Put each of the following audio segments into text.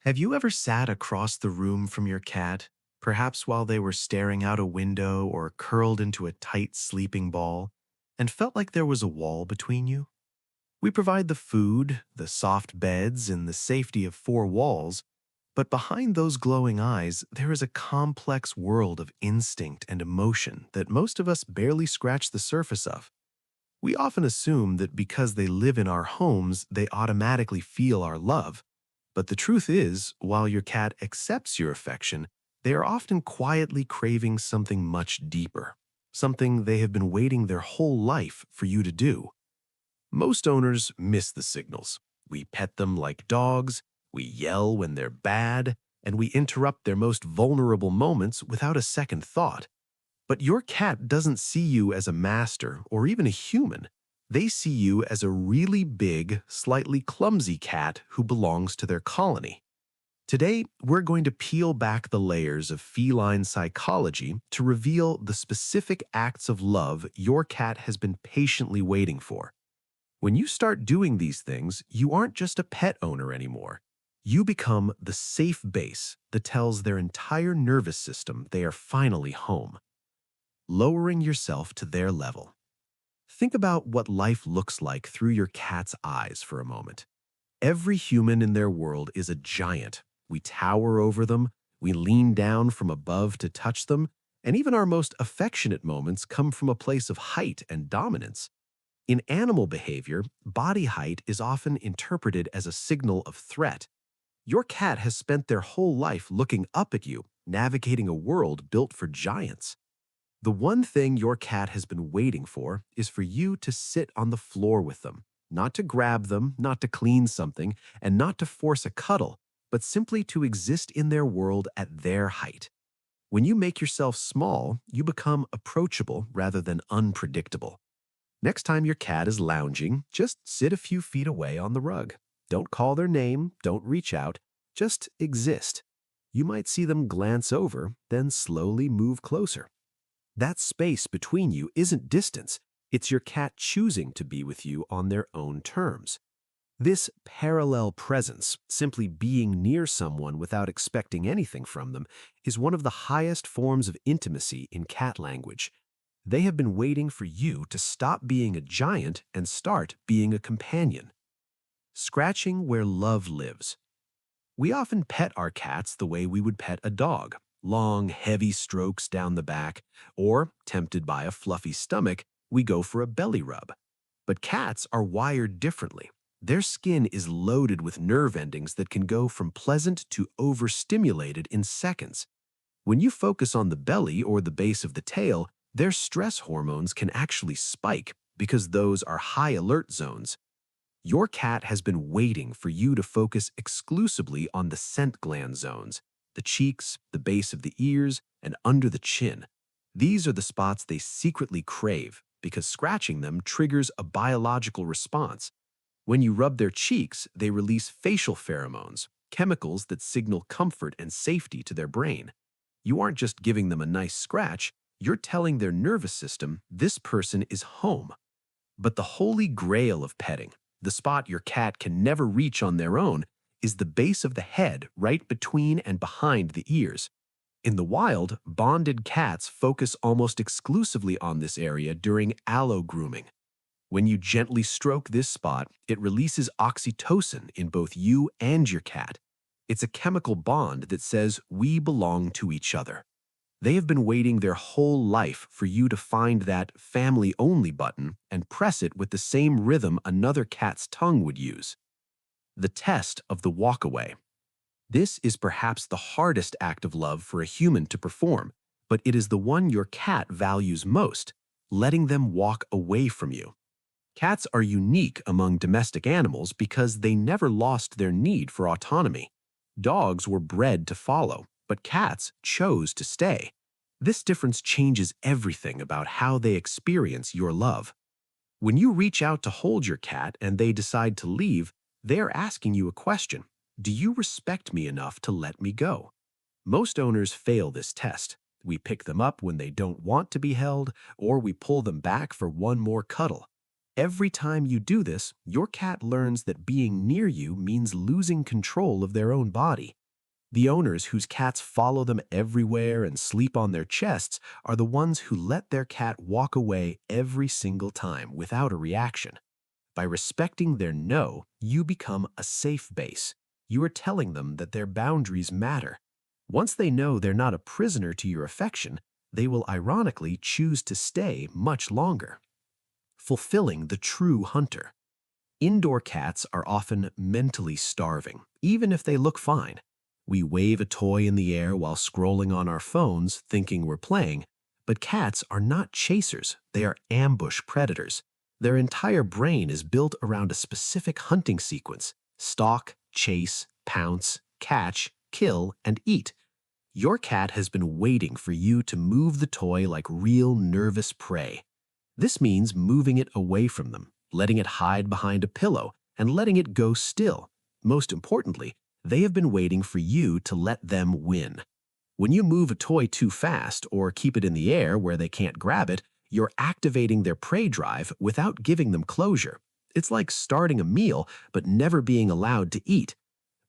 Have you ever sat across the room from your cat, perhaps while they were staring out a window or curled into a tight sleeping ball, and felt like there was a wall between you? We provide the food, the soft beds, and the safety of four walls, but behind those glowing eyes, there is a complex world of instinct and emotion that most of us barely scratch the surface of. We often assume that because they live in our homes, they automatically feel our love. But the truth is, while your cat accepts your affection, they are often quietly craving something much deeper, something they have been waiting their whole life for you to do. Most owners miss the signals. We pet them like dogs, we yell when they're bad, and we interrupt their most vulnerable moments without a second thought. But your cat doesn't see you as a master or even a human. They see you as a really big, slightly clumsy cat who belongs to their colony. Today, we're going to peel back the layers of feline psychology to reveal the specific acts of love your cat has been patiently waiting for. When you start doing these things, you aren't just a pet owner anymore. You become the safe base that tells their entire nervous system they are finally home. Lowering yourself to their level. Think about what life looks like through your cat's eyes for a moment. Every human in their world is a giant. We tower over them, we lean down from above to touch them, and even our most affectionate moments come from a place of height and dominance. In animal behavior, body height is often interpreted as a signal of threat. Your cat has spent their whole life looking up at you, navigating a world built for giants. The one thing your cat has been waiting for is for you to sit on the floor with them, not to grab them, not to clean something, and not to force a cuddle, but simply to exist in their world at their height. When you make yourself small, you become approachable rather than unpredictable. Next time your cat is lounging, just sit a few feet away on the rug. Don't call their name, don't reach out, just exist. You might see them glance over, then slowly move closer. That space between you isn't distance, it's your cat choosing to be with you on their own terms. This parallel presence, simply being near someone without expecting anything from them, is one of the highest forms of intimacy in cat language. They have been waiting for you to stop being a giant and start being a companion. Scratching where love lives. We often pet our cats the way we would pet a dog. Long, heavy strokes down the back, or, tempted by a fluffy stomach, we go for a belly rub. But cats are wired differently. Their skin is loaded with nerve endings that can go from pleasant to overstimulated in seconds. When you focus on the belly or the base of the tail, their stress hormones can actually spike because those are high alert zones. Your cat has been waiting for you to focus exclusively on the scent gland zones, the cheeks, the base of the ears, and under the chin. These are the spots they secretly crave because scratching them triggers a biological response. When you rub their cheeks, they release facial pheromones, chemicals that signal comfort and safety to their brain. You aren't just giving them a nice scratch, you're telling their nervous system this person is home. But the holy grail of petting, the spot your cat can never reach on their own, is the base of the head right between and behind the ears. In the wild, bonded cats focus almost exclusively on this area during allo-grooming. When you gently stroke this spot, it releases oxytocin in both you and your cat. It's a chemical bond that says we belong to each other. They have been waiting their whole life for you to find that family-only button and press it with the same rhythm another cat's tongue would use. The test of the walkaway. This is perhaps the hardest act of love for a human to perform, but it is the one your cat values most, letting them walk away from you. Cats are unique among domestic animals because they never lost their need for autonomy. Dogs were bred to follow, but cats chose to stay. This difference changes everything about how they experience your love. When you reach out to hold your cat and they decide to leave, they're asking you a question. Do you respect me enough to let me go? Most owners fail this test. We pick them up when they don't want to be held, or we pull them back for one more cuddle. Every time you do this, your cat learns that being near you means losing control of their own body. The owners whose cats follow them everywhere and sleep on their chests are the ones who let their cat walk away every single time without a reaction. By respecting their no, you become a safe base. You are telling them that their boundaries matter. Once they know they're not a prisoner to your affection, they will ironically choose to stay much longer. Fulfilling the true hunter. Indoor cats are often mentally starving, even if they look fine. We wave a toy in the air while scrolling on our phones, thinking we're playing, but cats are not chasers, they are ambush predators. Their entire brain is built around a specific hunting sequence: stalk, chase, pounce, catch, kill, and eat. Your cat has been waiting for you to move the toy like real nervous prey. This means moving it away from them, letting it hide behind a pillow, and letting it go still. Most importantly, they have been waiting for you to let them win. When you move a toy too fast or keep it in the air where they can't grab it, you're activating their prey drive without giving them closure. It's like starting a meal but never being allowed to eat.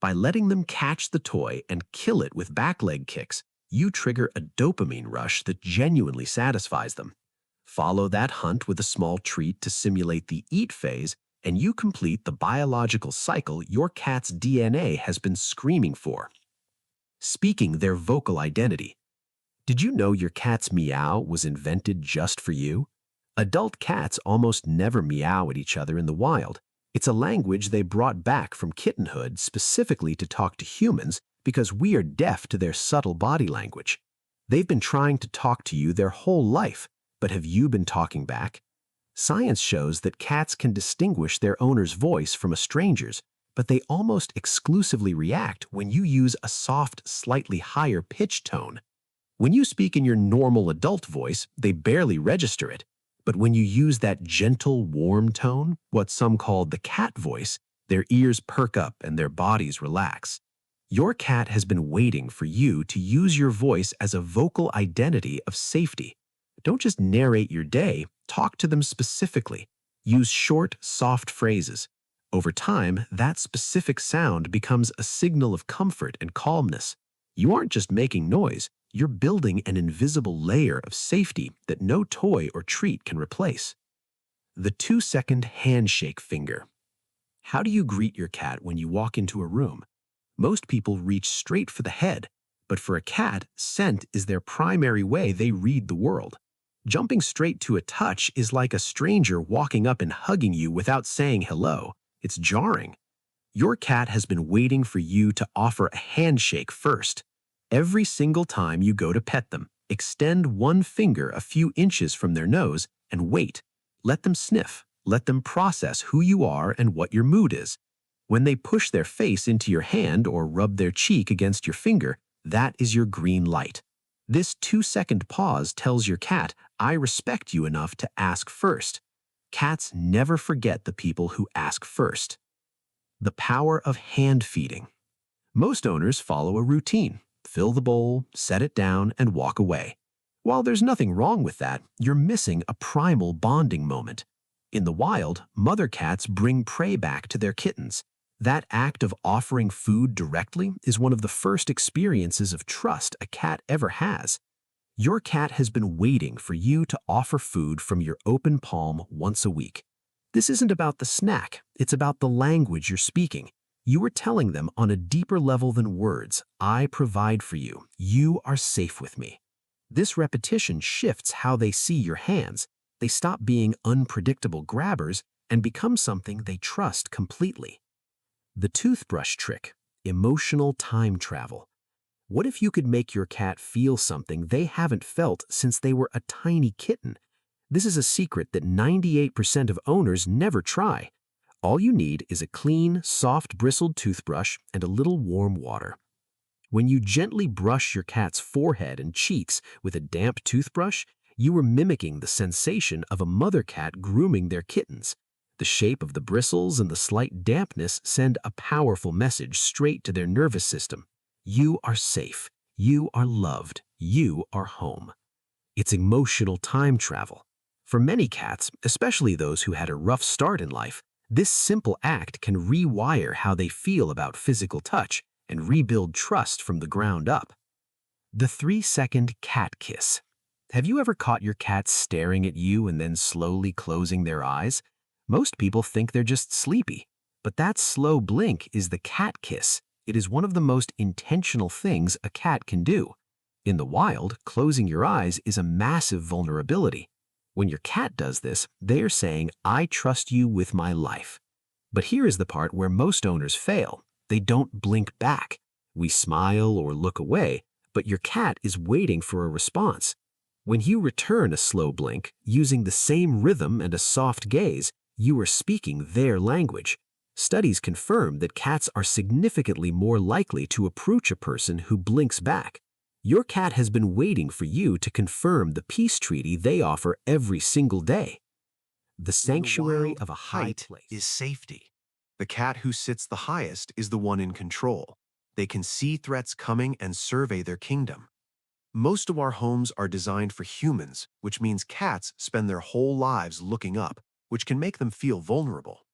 By letting them catch the toy and kill it with back leg kicks, you trigger a dopamine rush that genuinely satisfies them. Follow that hunt with a small treat to simulate the eat phase, and you complete the biological cycle your cat's DNA has been screaming for. Speaking their vocal identity. Did you know your cat's meow was invented just for you? Adult cats almost never meow at each other in the wild. It's a language they brought back from kittenhood specifically to talk to humans because we are deaf to their subtle body language. They've been trying to talk to you their whole life, but have you been talking back? Science shows that cats can distinguish their owner's voice from a stranger's, but they almost exclusively react when you use a soft, slightly higher pitch tone. When you speak in your normal adult voice, they barely register it. But when you use that gentle, warm tone, what some call the cat voice, their ears perk up and their bodies relax. Your cat has been waiting for you to use your voice as a vocal identity of safety. Don't just narrate your day, talk to them specifically. Use short, soft phrases. Over time, that specific sound becomes a signal of comfort and calmness. You aren't just making noise, you're building an invisible layer of safety that no toy or treat can replace. The 2-second handshake finger. How do you greet your cat when you walk into a room? Most people reach straight for the head, but for a cat, scent is their primary way they read the world. Jumping straight to a touch is like a stranger walking up and hugging you without saying hello. It's jarring. Your cat has been waiting for you to offer a handshake first. Every single time you go to pet them, extend one finger a few inches from their nose and wait. Let them sniff. Let them process who you are and what your mood is. When they push their face into your hand or rub their cheek against your finger, that is your green light. This 2-second pause tells your cat, "I respect you enough to ask first." Cats never forget the people who ask first. The power of hand feeding. Most owners follow a routine. Fill the bowl, set it down, and walk away. While there's nothing wrong with that, you're missing a primal bonding moment. In the wild, mother cats bring prey back to their kittens. That act of offering food directly is one of the first experiences of trust a cat ever has. Your cat has been waiting for you to offer food from your open palm once a week. This isn't about the snack, it's about the language you're speaking. You are telling them on a deeper level than words, "I provide for you. You are safe with me." This repetition shifts how they see your hands. They stop being unpredictable grabbers and become something they trust completely. The toothbrush trick, emotional time travel. What if you could make your cat feel something they haven't felt since they were a tiny kitten? This is a secret that 98% of owners never try. All you need is a clean, soft bristled toothbrush and a little warm water. When you gently brush your cat's forehead and cheeks with a damp toothbrush, you are mimicking the sensation of a mother cat grooming their kittens. The shape of the bristles and the slight dampness send a powerful message straight to their nervous system. You are safe. You are loved. You are home. It's emotional time travel. For many cats, especially those who had a rough start in life, this simple act can rewire how they feel about physical touch and rebuild trust from the ground up. The 3-second cat kiss. Have you ever caught your cat staring at you and then slowly closing their eyes? Most people think they're just sleepy, but that slow blink is the cat kiss. It is one of the most intentional things a cat can do. In the wild, closing your eyes is a massive vulnerability. When your cat does this, they are saying, "I trust you with my life." But here is the part where most owners fail. They don't blink back. We smile or look away, but your cat is waiting for a response. When you return a slow blink, using the same rhythm and a soft gaze, you are speaking their language. Studies confirm that cats are significantly more likely to approach a person who blinks back. Your cat has been waiting for you to confirm the peace treaty they offer every single day. The sanctuary of a high place is safety. The cat who sits the highest is the one in control. They can see threats coming and survey their kingdom. Most of our homes are designed for humans, which means cats spend their whole lives looking up, which can make them feel vulnerable.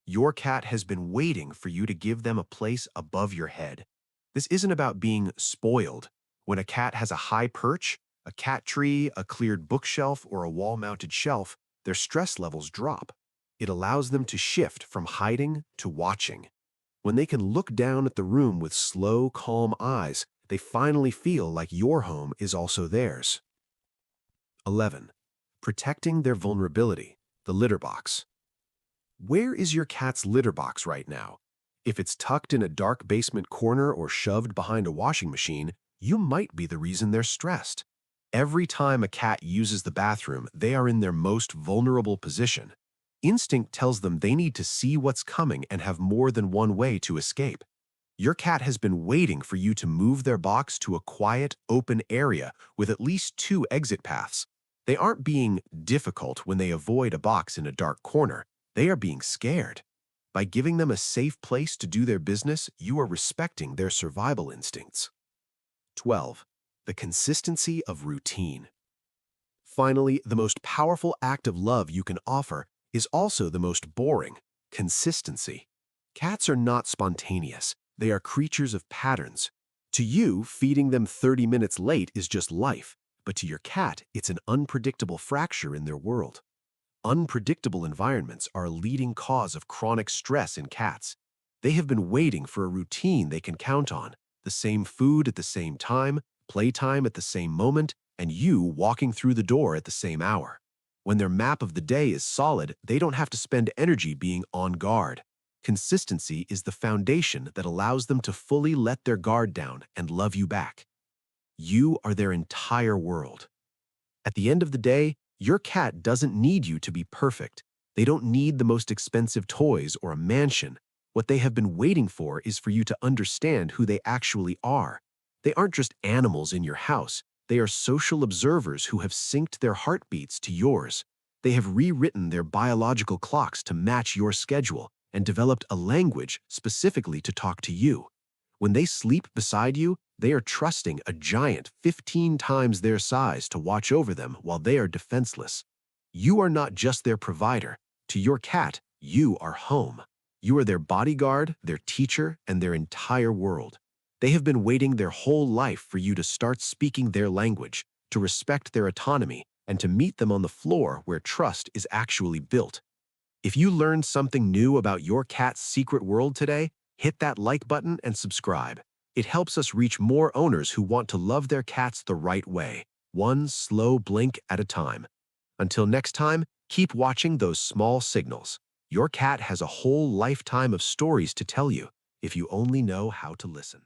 Your cat has been waiting for you to give them a place above your head. This isn't about being spoiled. When a cat has a high perch, a cat tree, a cleared bookshelf, or a wall-mounted shelf, their stress levels drop. It allows them to shift from hiding to watching. When they can look down at the room with slow, calm eyes, they finally feel like your home is also theirs. 11. Protecting their vulnerability, the litter box. Where is your cat's litter box right now? If it's tucked in a dark basement corner or shoved behind a washing machine, you might be the reason they're stressed. Every time a cat uses the bathroom, they are in their most vulnerable position. Instinct tells them they need to see what's coming and have more than one way to escape. Your cat has been waiting for you to move their box to a quiet, open area with at least 2 exit paths. They aren't being difficult when they avoid a box in a dark corner. They are being scared. By giving them a safe place to do their business, you are respecting their survival instincts. 12. The consistency of routine. Finally, the most powerful act of love you can offer is also the most boring: consistency. Cats are not spontaneous. They are creatures of patterns. To you, feeding them 30 minutes late is just life, but to your cat, it's an unpredictable fracture in their world. Unpredictable environments are a leading cause of chronic stress in cats. They have been waiting for a routine they can count on: the same food at the same time, playtime at the same moment, and you walking through the door at the same hour. When their map of the day is solid, they don't have to spend energy being on guard. Consistency is the foundation that allows them to fully let their guard down and love you back. You are their entire world. At the end of the day, your cat doesn't need you to be perfect. They don't need the most expensive toys or a mansion. What they have been waiting for is for you to understand who they actually are. They aren't just animals in your house. They are social observers who have synced their heartbeats to yours. They have rewritten their biological clocks to match your schedule and developed a language specifically to talk to you. When they sleep beside you, they are trusting a giant 15 times their size to watch over them while they are defenseless. You are not just their provider. To your cat, you are home. You are their bodyguard, their teacher, and their entire world. They have been waiting their whole life for you to start speaking their language, to respect their autonomy, and to meet them on the floor where trust is actually built. If you learned something new about your cat's secret world today, hit that like button and subscribe. It helps us reach more owners who want to love their cats the right way, one slow blink at a time. Until next time, keep watching those small signals. Your cat has a whole lifetime of stories to tell you if you only know how to listen.